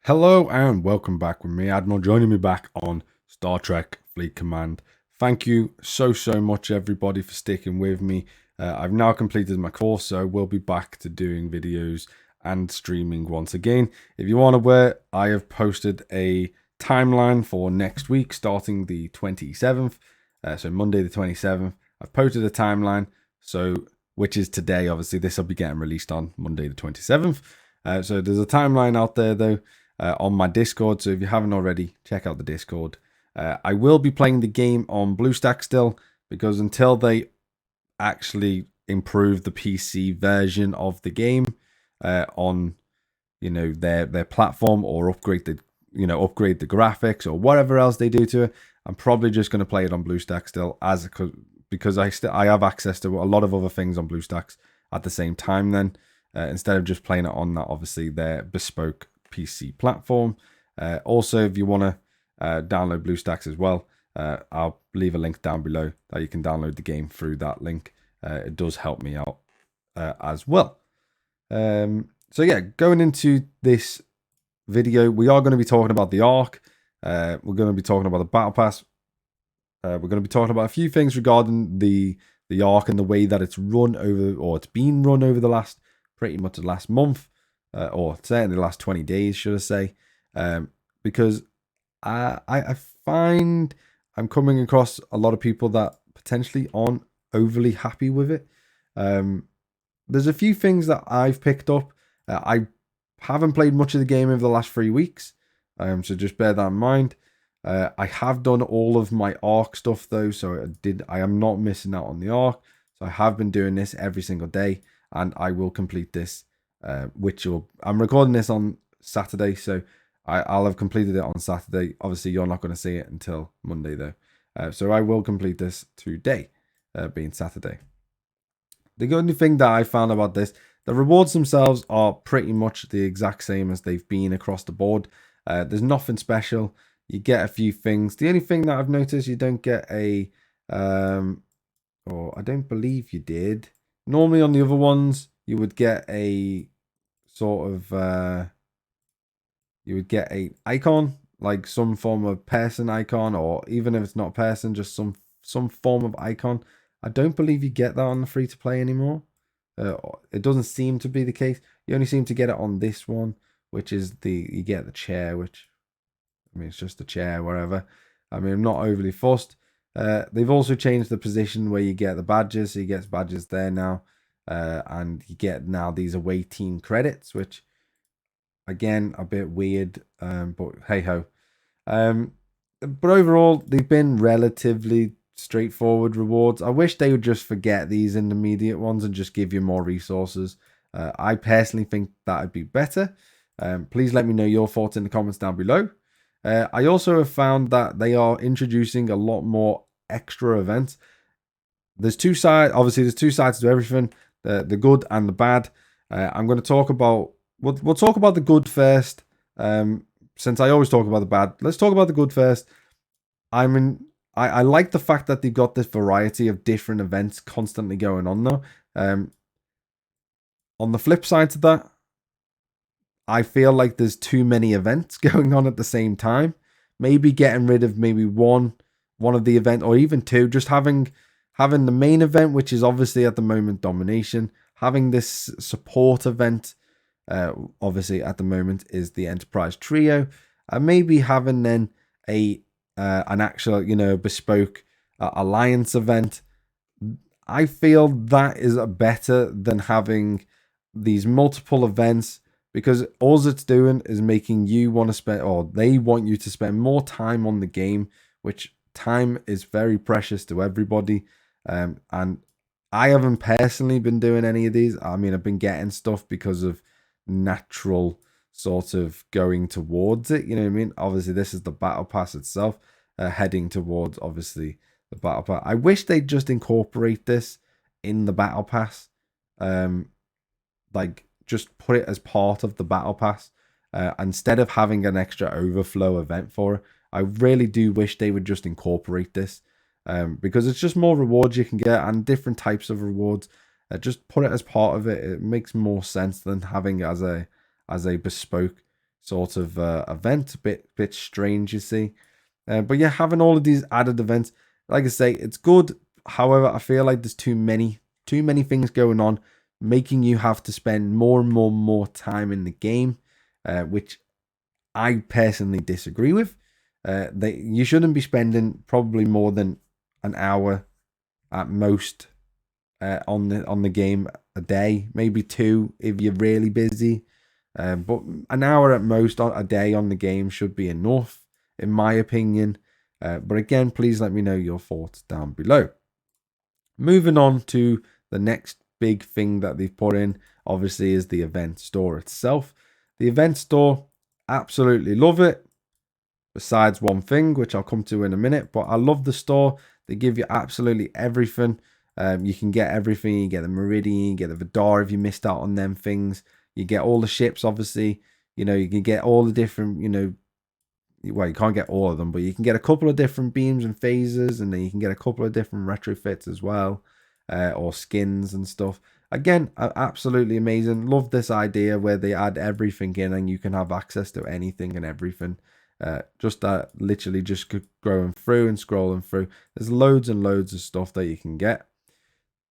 Hello and welcome back with me, Admiral, joining me back on Star Trek Fleet Command. Thank you so much, everybody, for sticking with me. I've now completed my course, so we'll be back to doing videos and streaming once again. If you aren't aware, I have posted a timeline for next week, starting the 27th, so Monday the 27th. I've posted a timeline, which is today. Obviously, this will be getting released on Monday the 27th. So there's a timeline out there, though, on my Discord. So if you haven't already, check out the Discord. I will be playing the game on BlueStacks still, because until they actually improve the PC version of the game on their platform, or upgrade the graphics or whatever else they do to it, I'm probably just going to play it on BlueStacks still, because I have access to a lot of other things on BlueStacks at the same time then, instead of just playing it on that, obviously, their bespoke PC platform. Also, if you want to download BlueStacks as well, I'll leave a link down below that you can download the game through that link. It does help me out as well. So yeah, going into this video, we are going to be talking about the Ark. We're going to be talking about the Battle Pass. We're going to be talking about a few things regarding the Ark and the way that it's run over, or it's been run over pretty much the last month, or certainly the last 20 days, should I say, because I find I'm coming across a lot of people that potentially aren't overly happy with it. There's a few things that I've picked up. I haven't played much of the game over the last 3 weeks, so just bear that in mind. I have done all of my Ark stuff though, so I am not missing out on the Ark. So I have been doing this every single day, and I will complete this. I'm recording this on Saturday, so I'll have completed it on Saturday. Obviously, you're not going to see it until Monday though, so I will complete this today, being Saturday. The only thing that I found about this, the rewards themselves are pretty much the exact same as they've been across the board. There's nothing special. You get a few things. The only thing that I've noticed, you don't get a, or I don't believe you did. Normally on the other ones, you would get a sort of, you would get a icon, like some form of person icon, or even if it's not person, just some form of icon. I don't believe you get that on the free to play anymore. It doesn't seem to be the case. You only seem to get it on this one, which is you get the chair, which, I mean, it's just a chair, whatever. I mean, I'm not overly fussed. They've also changed the position where you get the badges, so you get badges there now, and you get now these away team credits, which, again, a bit weird, but hey ho. But overall, they've been relatively straightforward rewards. I wish they would just forget these intermediate ones and just give you more resources. I personally think that would be better. Please let me know your thoughts in the comments down below. I also have found that they are introducing a lot more extra events. There's two sides. Obviously, there's two sides to everything: the good and the bad. I'm going to talk about. We'll talk about the good first. Since I always talk about the bad, let's talk about the good first. I like the fact that they've got this variety of different events constantly going on though. On the flip side to that, I feel like there's too many events going on at the same time. Maybe getting rid of maybe one of the event, or even two, just having the main event, which is obviously at the moment domination, having this support event, obviously at the moment is the Enterprise Trio, and maybe having then an actual, bespoke alliance event. I feel that is better than having these multiple events, because all it's doing is making you want to spend, or they want you to spend more time on the game, which time is very precious to everybody. And I haven't personally been doing any of these. I mean, I've been getting stuff because of natural sort of going towards it. You know what I mean? Obviously, this is the Battle Pass itself, heading towards, obviously, the Battle Pass. I wish they'd just incorporate this in the Battle Pass. Like, just put it as part of the Battle Pass, instead of having an extra overflow event for it. I really do wish they would just incorporate this, because it's just more rewards you can get, and different types of rewards. Just put it as part of it. It makes more sense than having it as a bespoke sort of event. A bit strange, you see. But yeah, having all of these added events, like I say, it's good. However, I feel like there's too many things going on, making you have to spend more and more time in the game, which I personally disagree with. You shouldn't be spending probably more than an hour at most on the game a day, maybe 2 if you're really busy. But an hour at most a day on the game should be enough, in my opinion. But again, please let me know your thoughts down below. Moving on to the next big thing that they've put in, obviously, is the event store itself. The event store, absolutely love it. Besides one thing, which I'll come to in a minute, but I love the store. They give you absolutely everything. You can get everything. You get the Meridian, you get the Vidar if you missed out on them things. You get all the ships, obviously. You know, you can get all the different, well, you can't get all of them, but you can get a couple of different beams and phases, and then you can get a couple of different retrofits as well, or skins and stuff. Again, absolutely amazing. Love this idea where they add everything in and you can have access to anything and everything. Literally just going through and scrolling through. There's loads and loads of stuff that you can get.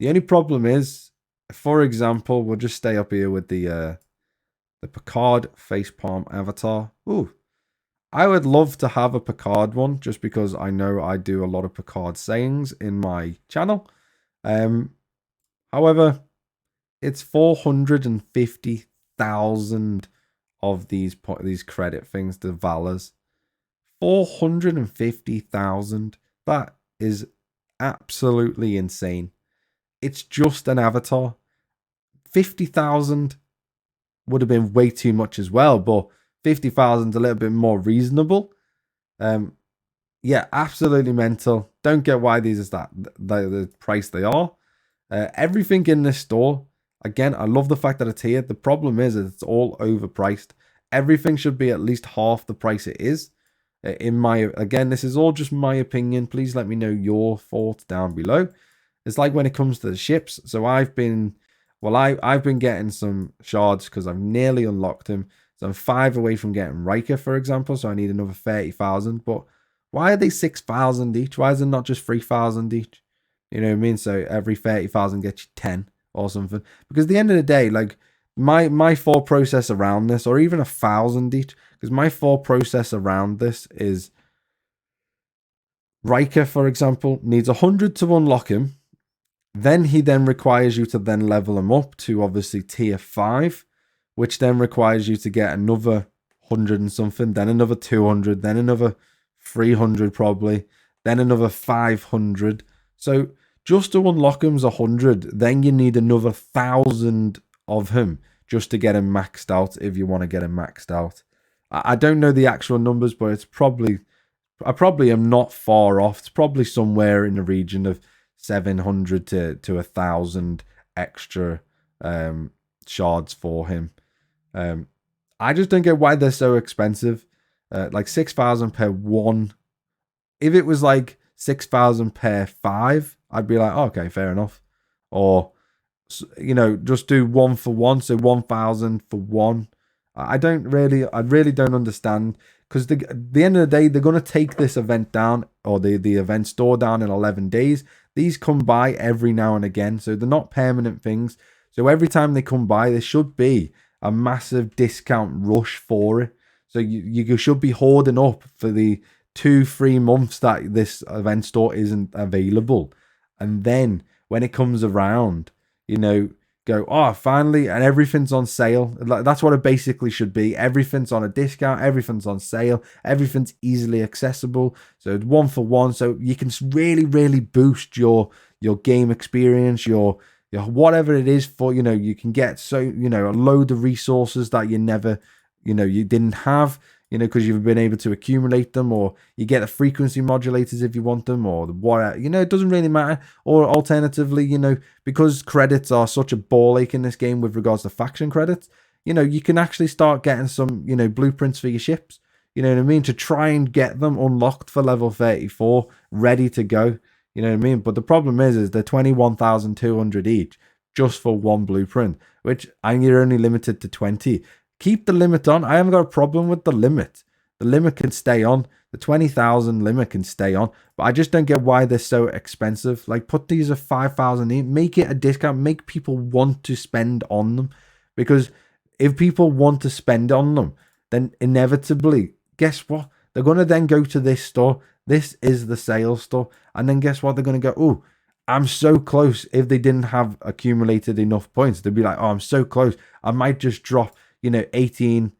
The only problem is, for example, we'll just stay up here with the Picard facepalm avatar. Ooh, I would love to have a Picard one, just because I know I do a lot of Picard sayings in my channel. However, it's 450,000 of these credit things, the Valors. 450,000. That is absolutely insane. It's just an avatar. 50,000 would have been way too much as well, but 50,000 is a little bit more reasonable. Yeah, absolutely mental. Don't get why these is the price they are. Everything in this store, again, I love the fact that it's here. The problem is it's all overpriced. Everything should be at least half the price it is. Again, this is all just my opinion. Please let me know your thoughts down below. It's like when it comes to the ships. So I've been getting some shards because I've nearly unlocked him. So I'm 5 away from getting Riker, for example. So I need another 30,000. But why are they 6,000 each? Why is it not just 3,000 each? You know what I mean? So every 30,000 gets you 10 or something. Because at the end of the day, like my thought process around this, or even 1,000 each, because my thought process around this is Riker, for example, needs 100 to unlock him. Then he requires you to then level him up to obviously tier 5, which then requires you to get another 100 and something, then another 200, then another 300 probably, then another 500. So just to unlock him's 100, then you need another 1,000 of him just to get him maxed out if you want to get him maxed out. I don't know the actual numbers, but it's I probably am not far off. It's probably somewhere in the region of 700 to 1,000 extra shards for him. I just don't get why they're so expensive. Like 6,000 per one. If it was like 6,000 per 5, I'd be like, oh, okay, fair enough. Or, just do 1 for 1, so 1,000 for 1. I really don't understand, because at the end of the day, they're going to take this event down, or the event store down, in 11 days. These come by every now and again, so they're not permanent things. So every time they come by, there should be a massive discount rush for it. So you should be hoarding up for the 2-3 months that this event store isn't available. And then when it comes around, go, oh, finally, and everything's on sale. That's what it basically should be. Everything's on a discount, everything's on sale, everything's easily accessible. So it's 1 for 1, so you can really, really boost your game experience, your whatever it is for, you can get a load of resources that you never, you didn't have, because you've been able to accumulate them, or you get the frequency modulators if you want them, or the whatever, it doesn't really matter. Or alternatively, because credits are such a ball ache in this game with regards to faction credits, you can actually start getting some, blueprints for your ships, you know what I mean, to try and get them unlocked for level 34, ready to go, you know what I mean. But the problem is they're 21,200 each just for one blueprint, which, and you're only limited to 20. keep the limit on. I haven't got a problem with the limit. The limit can stay on. The 20,000 limit can stay on. But I just don't get why they're so expensive. Like, put these at 5,000 each. Make it a discount. Make people want to spend on them. Because if people want to spend on them, then inevitably, guess what? They're going to then go to this store. This is the sales store. And then guess what? They're going to go, oh, I'm so close. If they didn't have accumulated enough points, they'd be like, oh, I'm so close. I might just drop, 18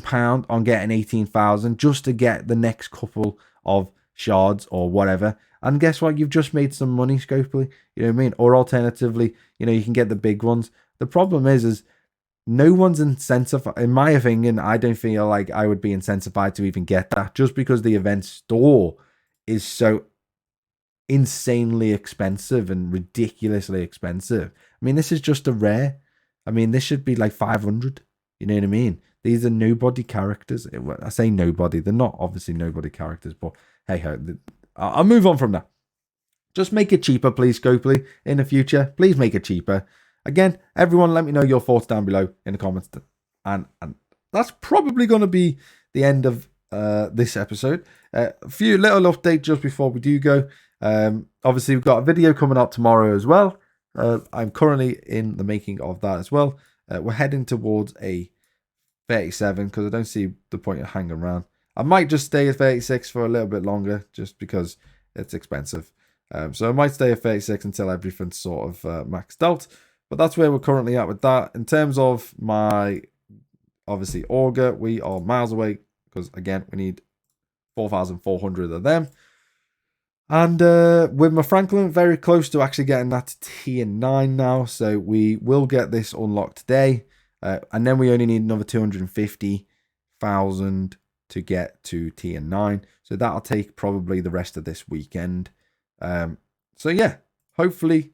pound on getting 18,000 just to get the next couple of shards or whatever. And guess what? You've just made some money, Scopely. You know what I mean? Or alternatively, you can get the big ones. The problem is no one's incentivized. In my opinion, I don't feel like I would be incentivized to even get that, just because the event store is so insanely expensive and ridiculously expensive. I mean, this is just a rare. I mean, this should be like 500. You know what I mean? These are nobody characters. I say nobody. They're not obviously nobody characters, but hey ho. I'll move on from that. Just make it cheaper, please, Scopely, in the future. Please make it cheaper. Again, everyone, let me know your thoughts down below in the comments. And that's probably going to be the end of this episode. A few little updates just before we do go. Obviously, we've got a video coming out tomorrow as well. I'm currently in the making of that as well. We're heading towards a 37 because I don't see the point of hanging around. I might just stay at 36 for a little bit longer just because it's expensive. So I might stay at 36 until everything's sort of maxed out. But that's where we're currently at with that. In terms of my, obviously, auger, we are miles away because, again, we need 4,400 of them. And with my Franklin, very close to actually getting that to tier 9 now. So we will get this unlocked today. And then we only need another 250,000 to get to tier 9. So that'll take probably the rest of this weekend. So yeah, hopefully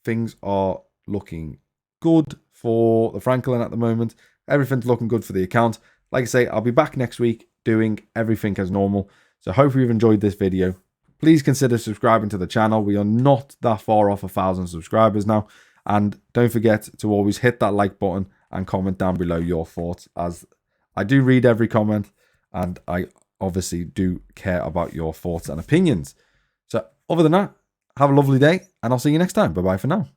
things are looking good for the Franklin at the moment. Everything's looking good for the account. Like I say, I'll be back next week doing everything as normal. So hopefully you've enjoyed this video. Please consider subscribing to the channel. We are not that far off 1,000 subscribers now. And don't forget to always hit that like button and comment down below your thoughts, as I do read every comment and I obviously do care about your thoughts and opinions. So other than that, have a lovely day and I'll see you next time. Bye bye for now.